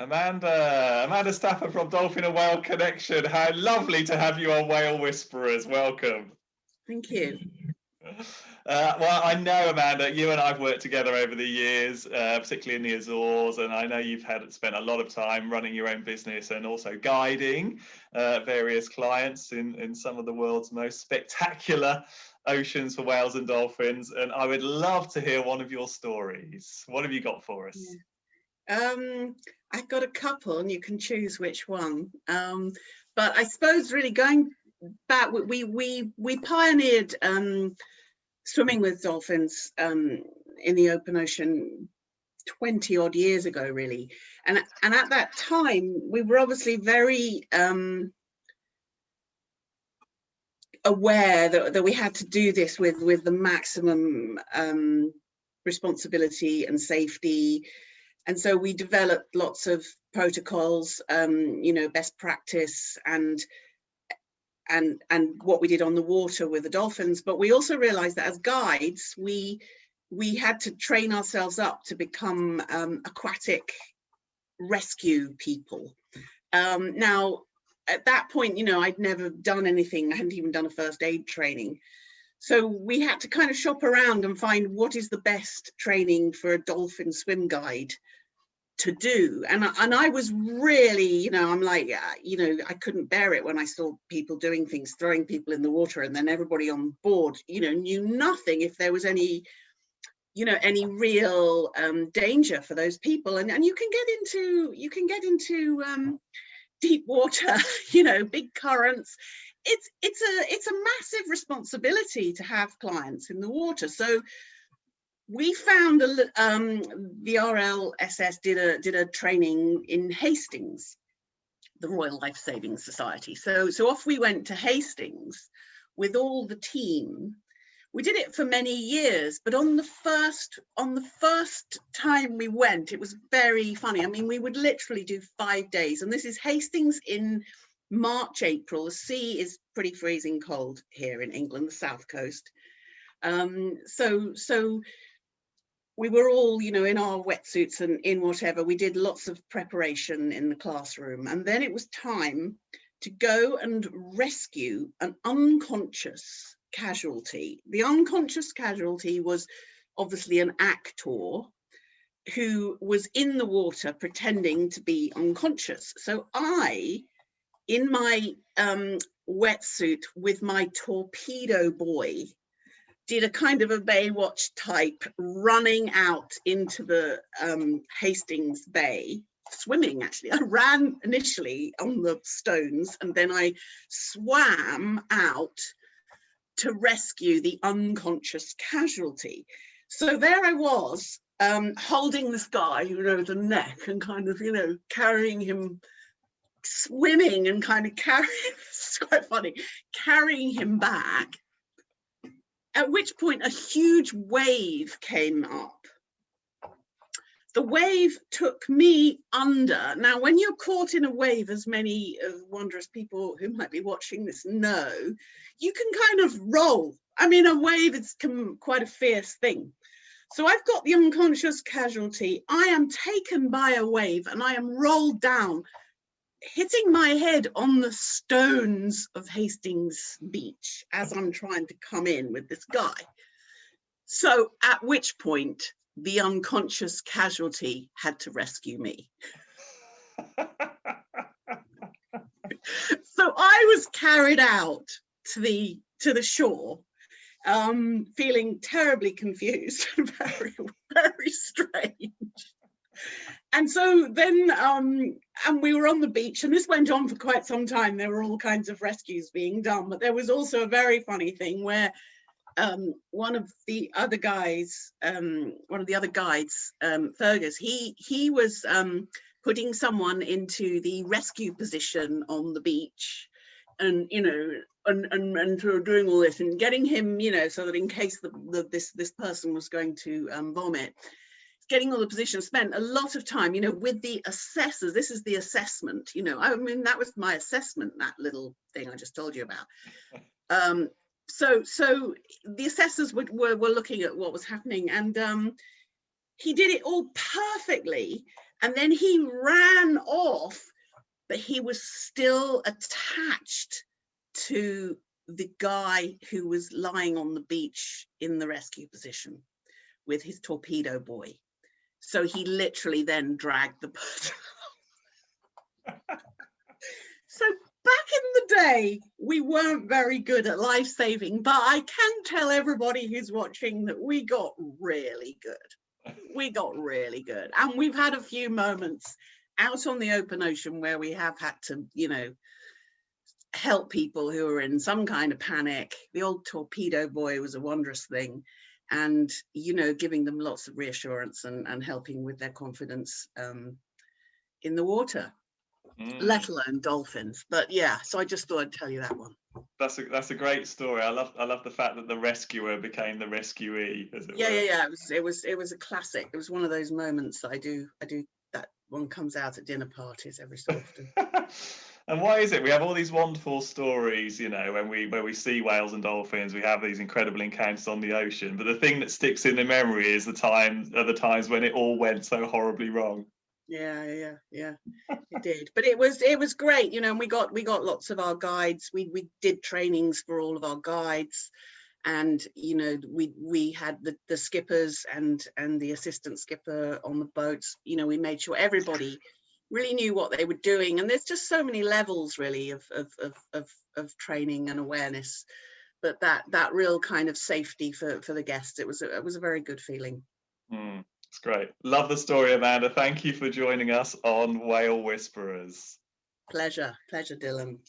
Amanda Stafford from Dolphin and Whale Connection. How lovely to have you on Whale Whisperers. Welcome. Thank you. Well, I know, Amanda, you and I've worked together over the years, particularly in the Azores, and I know you've spent a lot of time running your own business and also guiding various clients in some of the world's most spectacular oceans for whales and dolphins. And I would love to hear one of your stories. What have you got for us? Yeah. I've got a couple, and you can choose which one. But I suppose really going back, we pioneered swimming with dolphins in the open ocean 20 odd years ago, really. And at that time, we were obviously very aware that we had to do this with the maximum responsibility and safety. And so we developed lots of protocols, best practice and what we did on the water with the dolphins. But we also realized that as guides, we had to train ourselves up to become aquatic rescue people. Now, at that point, I'd never done anything. I hadn't even done a first aid training. So we had to kind of shop around and find what is the best training for a dolphin swim guide to do. And I was really, I'm like, I couldn't bear it when I saw people doing things, throwing people in the water, and then everybody on board, knew nothing if there was any real danger for those people. And you can get into deep water, big currents. It's a massive responsibility to have clients in the water. So we found the RLSS did a training in Hastings, the Royal Life Saving Society. So off we went to Hastings with all the team. We did it for many years, but on the first time we went, it was very funny. I mean, we would literally do 5 days, and this is Hastings in March, April. The sea is pretty freezing cold here in England, the south coast. So we were all, in our wetsuits and in whatever. We did lots of preparation in the classroom, and then it was time to go and rescue an unconscious casualty. The unconscious casualty was obviously an actor who was in the water pretending to be unconscious. So I, in my wetsuit with my torpedo buoy, did a kind of a Baywatch type running out into the Hastings Bay, swimming actually. I ran initially on the stones, and then I swam out to rescue the unconscious casualty. So there I was, holding this guy, the neck, and kind of, carrying him, swimming and kind of carrying, it's quite funny, carrying him back. At which point a huge wave came up. The wave took me under. Now, when you're caught in a wave, as many wondrous people who might be watching this know, you can kind of roll. I mean, a wave is quite a fierce thing. So I've got the unconscious casualty. I am taken by a wave and I am rolled down, hitting my head on the stones of Hastings Beach as I'm trying to come in with this guy. So at which point the unconscious casualty had to rescue me. So I was carried out to the shore, feeling terribly confused, very, very strange. And so then, and we were on the beach, and this went on for quite some time. There were all kinds of rescues being done, but there was also a very funny thing where one of the other guides, Fergus, he was putting someone into the rescue position on the beach, and and doing all this and getting him, so that in case this person was going to vomit. Getting all the positions, spent a lot of time, with the assessors. This is the assessment, I mean, that was my assessment, that little thing I just told you about. So the assessors were looking at what was happening, and he did it all perfectly. And then he ran off, but he was still attached to the guy who was lying on the beach in the rescue position with his torpedo buoy. So he literally then dragged the boat. So back in the day, we weren't very good at life saving, but I can tell everybody who's watching that we got really good. We got really good. And we've had a few moments out on the open ocean where we have had to, you know, help people who are in some kind of panic. The old torpedo buoy was a wondrous thing. And, you know, giving them lots of reassurance and helping with their confidence in the water. Let alone dolphins. But yeah, so I just thought I'd tell you that one. That's a great story. I love the fact that the rescuer became the rescuee, as it were. Yeah. It was a classic. It was one of those moments that I do that one comes out at dinner parties every so often. And why is it we have all these wonderful stories, you know, when we see whales and dolphins, we have these incredible encounters on the ocean, but the thing that sticks in the memory is the times when it all went so horribly wrong. Yeah, it did. But it was great, you know, and we got lots of our guides. We did trainings for all of our guides, and you know, we had the skippers and the assistant skipper on the boats. You know, we made sure everybody really knew what they were doing, and there's just so many levels really of training and awareness, but that real kind of safety for the guests, it was a very good feeling. It's great. Love the story, Amanda. Thank you for joining us on Whale Whisperers. Pleasure, Dylan.